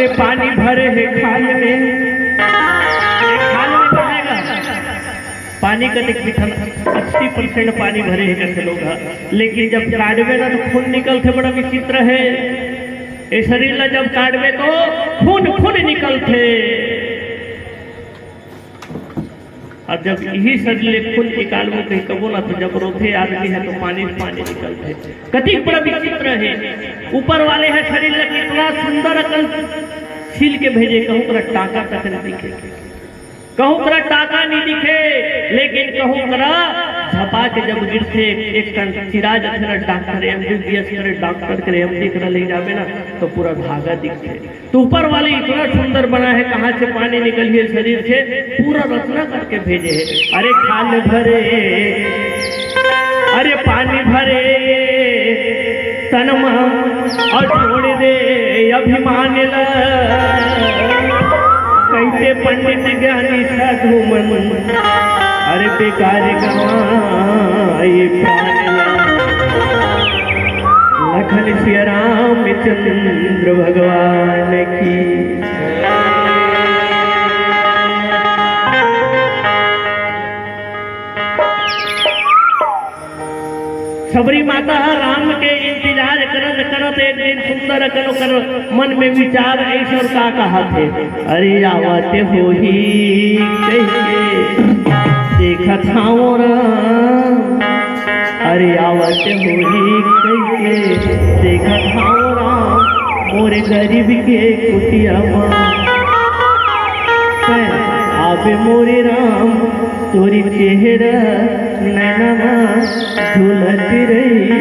अरे पानी भरे है खाल में, खाल में बहेगा पानी का देख 80% पानी भरे है कैसे लोग, लेकिन जब काटवे ना तो खून निकलते, बड़ा विचित्र है। ये शरीर ला जब काटवे तो खून खून निकलते, और जब यही शरीर खून निकालबो कहीं कबो ना तो जब रोथे आदमी है तो पानी निकलते। कति बड़ा विचित्र है। ऊपर वाले है शरीर में कितना सुंदर अकल छील के भेजे, कहूँ करा टाका तक नहीं दिखे, कहूँ करा टाका नहीं दिखे, लेकिन कहूँ करा झपा के जब गिरते एक सिराज अथरा डॉक्टर एमबीबीएस करे, डॉक्टर करे एमडी करे ले जावे ना तो पूरा धागा दिखते। तो ऊपर वाले इतना सुंदर बना है, कहाँ से पानी निकलिए शरीर से पूरा रचना करके भेजे है। अरे खाल भरे, अरे पानी भरे तनमा और छोड़ दे अभिमान ला, कैसे पंडित ज्ञानी साधु मन, अरे बेकार गवाए प्राण ला। लखन सिया रामचंद्र भगवान की। सबरी माता राम के इंतजार करत करत एक दिन सुंदर कनो कर मन में विचार ऐश्वर का कहा थे। अरे आवत हो ही देखत हाओ राम, अरे आवत हो ही देखत हाओ राम, मोरे गरीब के कुटिया आवे मोरे राम, तोरी चेहरा नैनमा झूलत रही।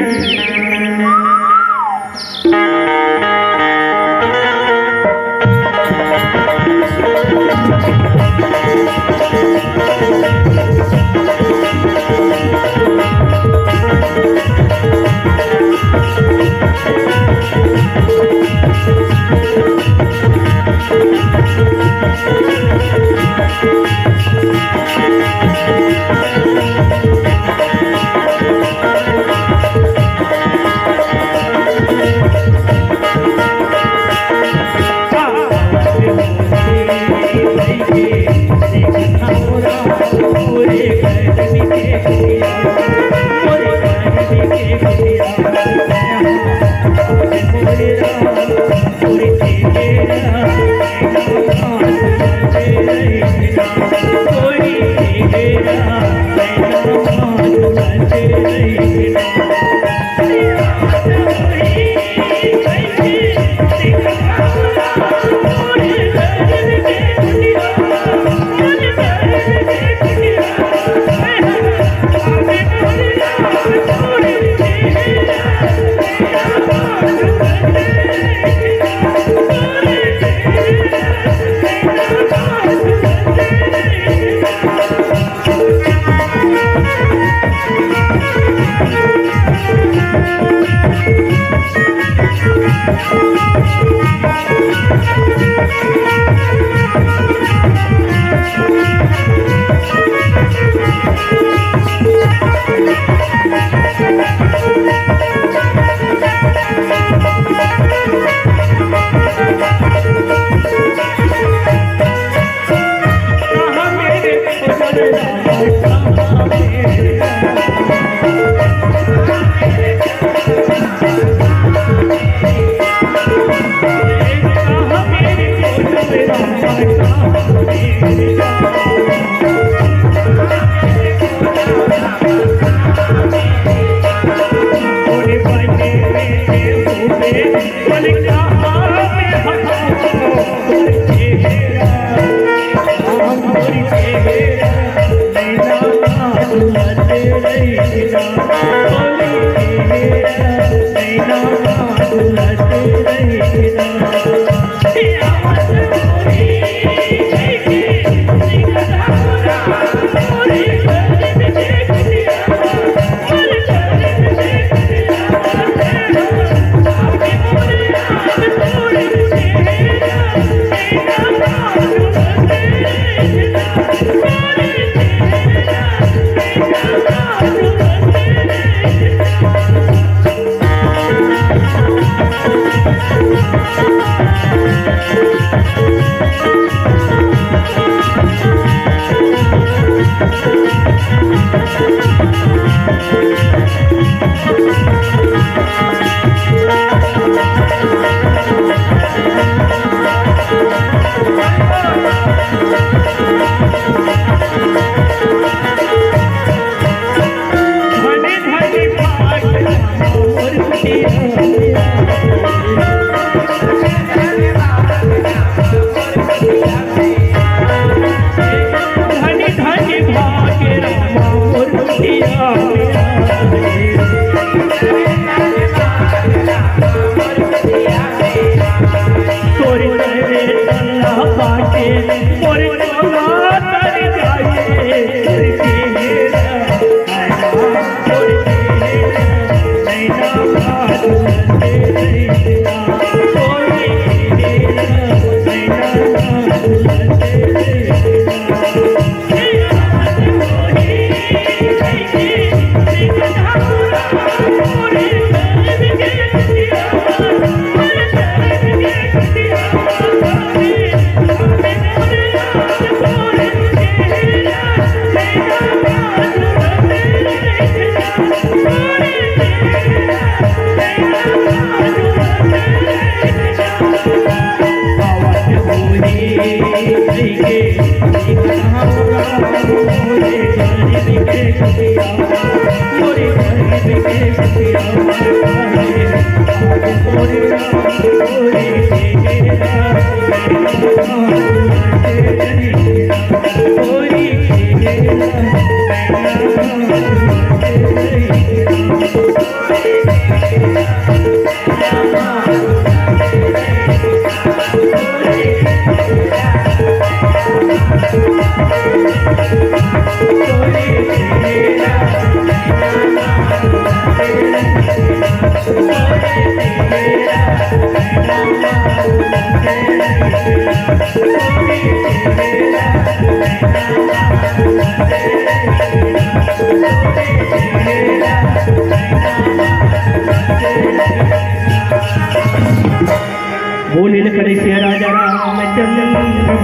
बोलिल करे से राजा रामचंद्र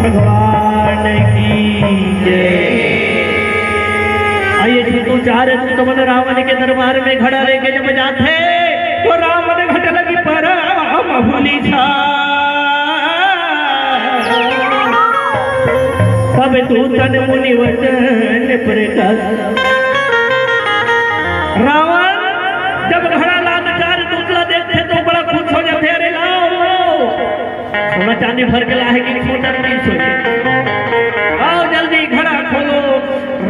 भगवान की जय। आइए तो चार तो मन रावण के दरबार में घड़ा लेके जब जाते तो रावण घट लगी पर भूली था तब तू तन मुनि वचन प्रकाश। रावण जब घड़ा लाद चार दूसरा देखते तो बड़ा खुश हो जाते, अरे लाओ सोना चांदी भर के लाए कि छोटा नहीं सोचे, आओ जल्दी घड़ा खोलो।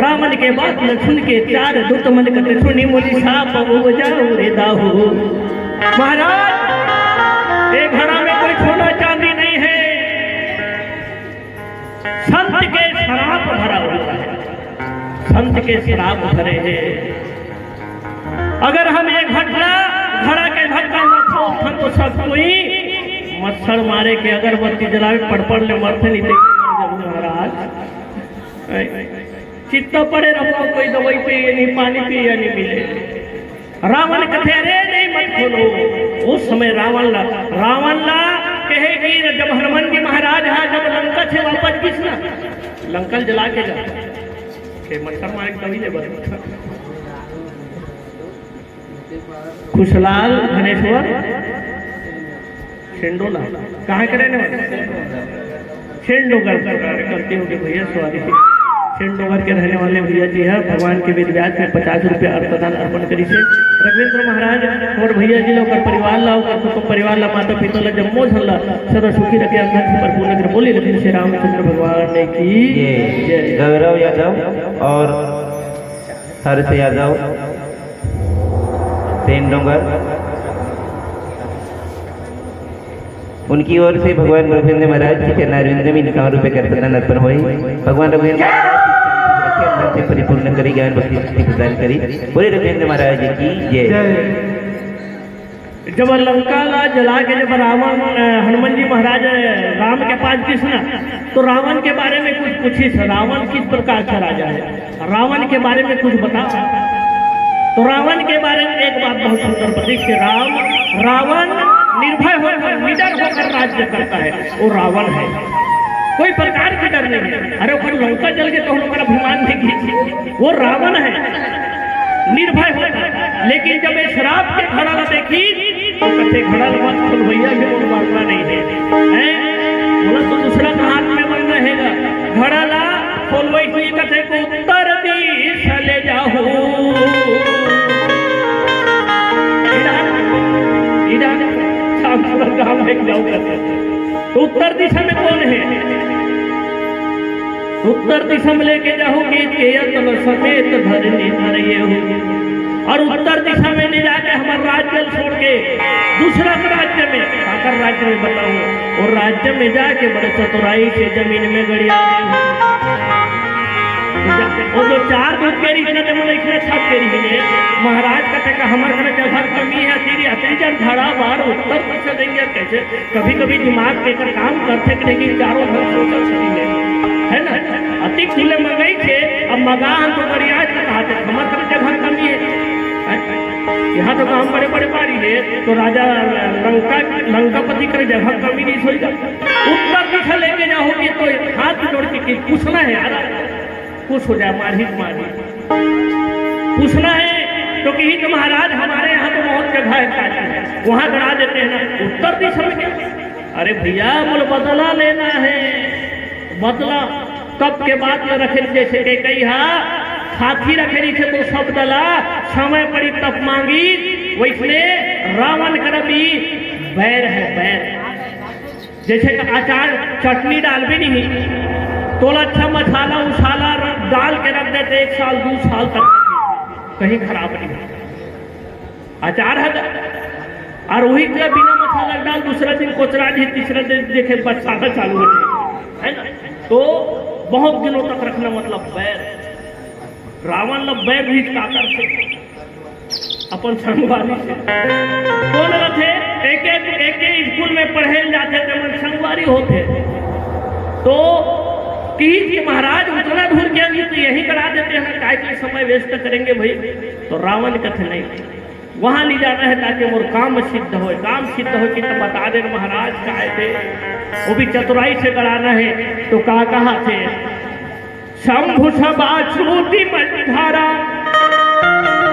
रावण के बात न सुन के चार दूत मन करते सुनी मोली साप हो जाओ रे दाहो। महाराज एक घड़ा में कोई सोना चांदी नहीं है, संत के शराब भरा हुआ है, संत के शराब भरे हैं। अगर हम एक घड़ा के भटका न तो सब कोई मच्छर मारे के अगरबत्ती जलावे पड़ ले मरते नहीं थे। महाराज चित्त पड़े रहो, कोई दवाई पिए नहीं, पानी पिए नहीं मिले। रावण कथे अरे नहीं मत खोलो। उस समय रावण ला कहेगी जब हनुमान जी महाराज है जब लंका से वापस किसना लंका जला के जा के मच्छर मारे तभी ले बता। खुशलाल धनेश्वर शेंडोला कहाँ के रहने वाले शेंडोगर करते होंगे भैया सवारी शेंडोगर के रहने वाले भैया जी है। भगवान के वेद व्यास में 50 रुपया अर्पदान अर्पण करी से रघुवेंद्र महाराज और भैया जी लोग परिवार ला तो परिवार ला माता पिता ला जम्मो झल्ला सदा सुखी रखे अंदर से परिपूर्ण कर बोली लक्ष्मी श्री रामचंद्र भगवान की जय। गौरव यादव और हर्ष यादव शेंडोगर उनकी ओर से भगवान रघुवेंद्र महाराज की चरणारविंद में 51 रुपये का अर्पण अर्पण हुए। भगवान रघुवेंद्र से परिपूर्ण करी ज्ञान भक्ति शक्ति प्रदान करी। बोले रघुवेंद्र महाराज की जय। जब लंका ला जला के जब रावण हनुमान जी महाराज राम के पास किसना तो रावण के बारे में कुछ पूछी। रावण किस प्रकार का राजा है, रावण के बारे में कुछ बता। तो रावण के बारे में एक बात बहुत सुंदर बताई कि रावण निर्भय होकर निडर होकर राज्य करता है, वो रावण है, कोई प्रकार की डर नहीं है। अरे ऊपर लंका जल के तो हमारा अभिमान नहीं, वो रावण है निर्भय होकर। लेकिन जब ये शराब के घड़ा देखी तो कहते घड़ा तो भैया भी वो मारना नहीं है, बोला तो दूसरा का हाथ में बन रहेगा। घड़ा ला बोल वही कहते को उत्तर दिश ले जाओ गाँव लेके जाओ करते। तो उत्तर दिशा में कौन है? उत्तर दिशा में लेके जाओगे केतन समेत धरनी धरिए हो। और उत्तर दिशा में ले जाके हमारे राज्य छोड़ के दूसरा राज्य में आकर राज्य में बताऊं, और राज्य में जाके बड़े चतुराई से जमीन में गड़िया वो जो 4 दूध के रिश्ते थे मैंने इतने छत के रिश्ते महाराज कहते कि हमारे जगह कमी है तेरी अतिरिक्त धड़ा बार उत्तर दिशा देंगे कैसे? कभी कभी दिमाग देकर काम करते कि नहीं चारों घर सोचल सकेंगे, है ना? अति खुले मगई थे, अब मगान तो बरियाज का कहा थे हमारे जगह कमी है। यहाँ तो काम बड़े बड़े बारी है, तो राजा लंकापति कर जगह कमी नहीं सोएगा। उत्तर दिशा लेके जाओगे तो हाथ जोड़ के पूछना है यार, खुश हो जाए मारी पूछना है तो कि तो महाराज हमारे यहाँ तो बहुत जगह है, वहां गड़ा देते हैं ना, उत्तर दिशा में क्या? अरे भैया बोल बदला लेना है, बदला कब के बाद में रखे जैसे के कही हाथी रखे नीचे तो सब दला समय पड़ी तब मांगी, वैसने रावण कर भी बैर है बैर। जैसे अचार चटनी डाल भी नहीं तो अच्छा मसाला उसाला डाल के रख देते 1 साल 2 साल तक कहीं खराब नहीं। अचार है और वही का बिना मसाला डाल दूसरा दिन कोचरा दी, तीसरा दिन देखे बरसात चालू होती है ना, तो बहुत दिनों तक रखना मतलब बैर। रावण लोग बैर भी काकर से अपन संगवारी से कौन रखे एक स्कूल में पढ़े जाते थे मन संगवारी होते, तो कि महाराज उतना दूर क्या भी तो यही करा देते हैं, काय के समय वेस्ट करेंगे भाई। तो रावण कथे नहीं, वहां ले जाना है ताकि मोर काम सिद्ध हो, काम सिद्ध हो कि तो बता दे महाराज का आए थे, वो भी चतुराई से कराना है। तो कहा थे शंभु सबाश्रुति मधारा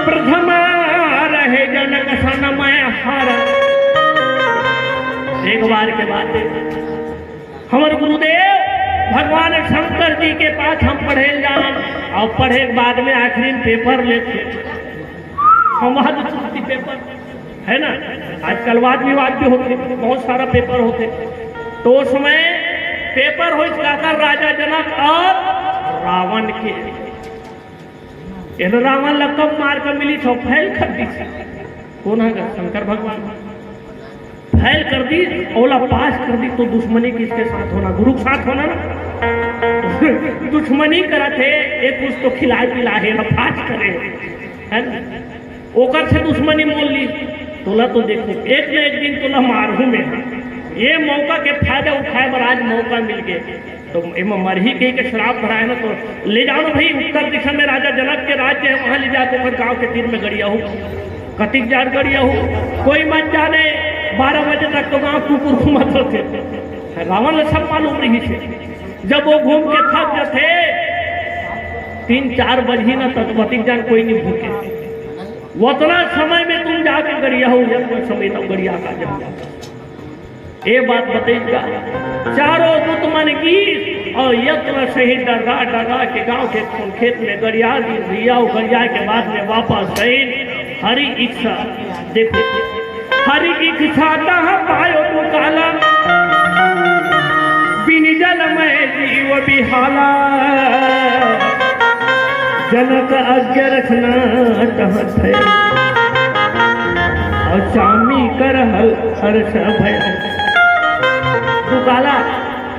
प्रथम रहे जनक सनमय हारा। एक बार के बाद हमारे गुरुदेव भगवान शंकर जी के पास हम पढ़े जाए, और पढ़े के बाद में आखिरी पेपर लेते संवाद श्रुति पेपर है ना, आजकल वाद विवाद भी होते, बहुत सारा पेपर होते। तो उस समय पेपर हो जाकर राजा जनक और रावण के रावण लकब मार कर मिली तो फैल कर दी, कौन है शंकर भगवान फैल कर दी, ओला पास कर दी। तो दुश्मनी किसके साथ होना? गुरु के साथ होना ना। दुश्मनी करा थे एक कुछ तो खिलाए पिलाए ना पास करे है ना, ओकर से दुश्मनी मोल ली। तोला तो देखो एक न एक दिन तोला मारू में, ये मौका के फायदा उठाए पर आज मौका मिल गए तो मरही के शराब भराए ना, तो ले जाओ भाई उत्तर दिशा में राजा जनक के राज्य है, वहां ले जाकर गांव के तीर में गड़िया हो, कतिक जार गड़िया हो, कोई मत जाने 12 बजे तक तो गांव कुकुर घूमत होते। रावण ने सब मालूम रही थे, जब वो घूम के थक जाते 3-4 बजे ना तक कतिक जान कोई नहीं भूखे, उतना समय में तुम जाके गड़िया हो, समय तक गड़िया का जब ये बात बताइएगा। चारों दुश्मन की और यत्न सही डरा डरा के गांव के खेत में गड़िया दी दिया, गड़िया के बाद में वापस गए। हरि इच्छा देखो, हरि इच्छा कहाँ पायो तू काला, बिन जल में जीव बिहाला, जनक अज्ञ रखना कहत है, और चामी कर हर्ष भय। दुकाला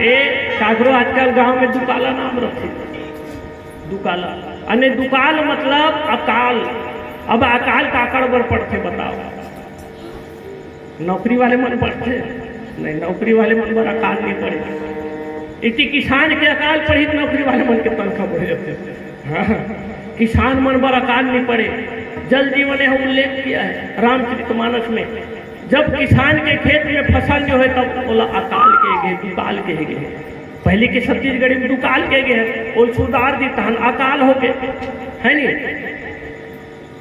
ए कागरो आजकल गांव में दुकाला नाम रखे, दुकाला अने दुकाल मतलब अकाल। अब अकाल काकड़ बर पड़ते बताओ, नौकरी वाले मन पढ़ते नहीं, नौकरी वाले मन पर अकाल नहीं पड़े। इतनी किसान के अकाल पड़ी तो नौकरी वाले मन के तनख्वाह बढ़ जाते। हाँ, किसान मन पर अकाल नहीं पड़े। जल जीवन ने उल्लेख किया है रामचरितमानस में, जब किसान के खेत में फसल जो है तब बोला अकाल के गए, दुकाल के गए। पहले के छत्तीसगढ़ी में दुकाल के गए, वो सुधार दी तहन अकाल हो गए, है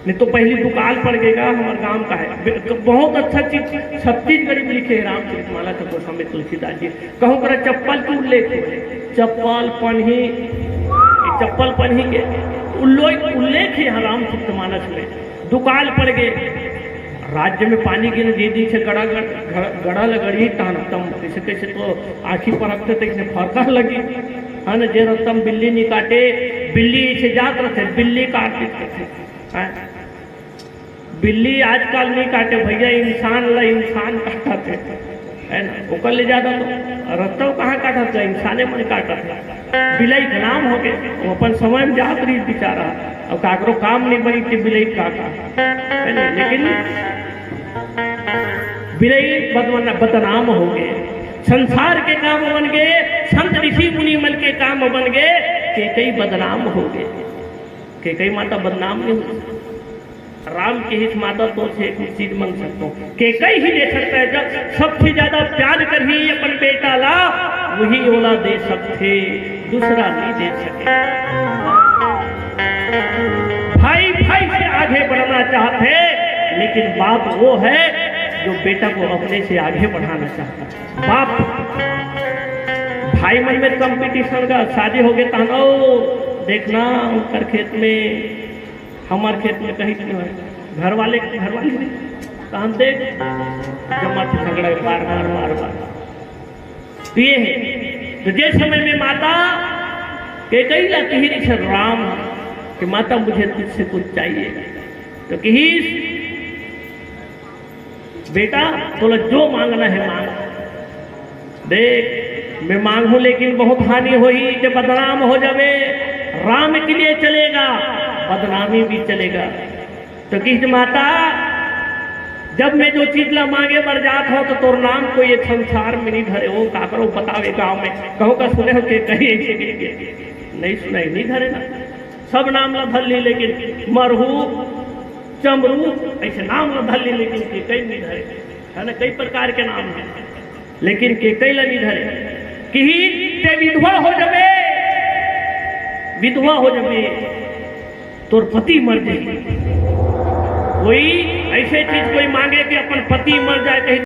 नहीं तो पहली दुकाल पड़ गएगा। हमारे गांव का है तो बहुत अच्छा चीज छत्तीसगढ़ी में लिखे है रामचरितमानस के गोस्वामी तुलसीदास जी। कहूँ कर चप्पल के उल्लेख, चप्पल पन्ही के उल्लेख है रामचरितमानस में। दुकाल पड़ गए, राज्य में पानी गिन दीदी से गड़ा लगड़ी टानतम कैसे कैसे तो आँखी पर रखते थे इसे फरका लगी है ना जे रतम बिल्ली नहीं काटे बिल्ली से जात रहते बिल्ली काट देते बिल्ली आजकल नहीं काटे भैया इंसान काटा थे है ना ओकर ले ज्यादा तो रत्ता कहाँ काटा था इंसाने मन काटा था बिलाई का नाम हो गए वो अपन समय में जात रही बेचारा और काकरो काम नहीं बनी थी बिलाई काका है ना लेकिन बिलाई बदनाम हो गए संसार के काम बन गए संत ऋषि मुनि मन के काम बन गए के कई बदनाम हो गए के कई माता बदनाम नहीं हुई राम की हित माता तो से कुछ चीज मांग सकता हूँ के कई ही दे सकता है जब सबसे ज्यादा प्यार कर ही अपन बेटा ला वही ओला दे सकते दूसरा नहीं दे सके भाई भाई से आगे बढ़ना चाहते लेकिन बाप वो है जो बेटा को अपने से आगे बढ़ाना चाहता है बाप भाई मन में कंपटीशन का शादी हो गए तहनो देखना उनकर खेत में हमारे खेत में कहीं क्यों है घर वाले तो हम देख जमा झगड़ा बार तो ये है तो जिस समय में माता के कही लाती है राम कि माता मुझे तुझसे कुछ चाहिए तो कही बेटा बोला जो मांगना है मांग देख मैं मांगू लेकिन बहुत हानि होई कि बदनाम हो जावे राम के लिए चलेगा बदनामी भी चलेगा तो किस माता जब मैं जो चीज ला मांगे बरजात हो तो तोर नाम को ये संसार में नहीं धरे हो काकरो बतावे गांव में कहो का सुने हो के कहीं नहीं सुनाई नहीं धरे ना सब नाम ला धर ली लेकिन मरहू चमरू ऐसे नाम ला धर ली लेकिन के कई नहीं धरे है ना कई प्रकार के नाम है लेकिन के कई ला नहीं धरे कि ते विधवा हो जावे तोर पति मर जाए कोई ऐसे चीज कोई मांगे कि अपन पति मर जाए कहीं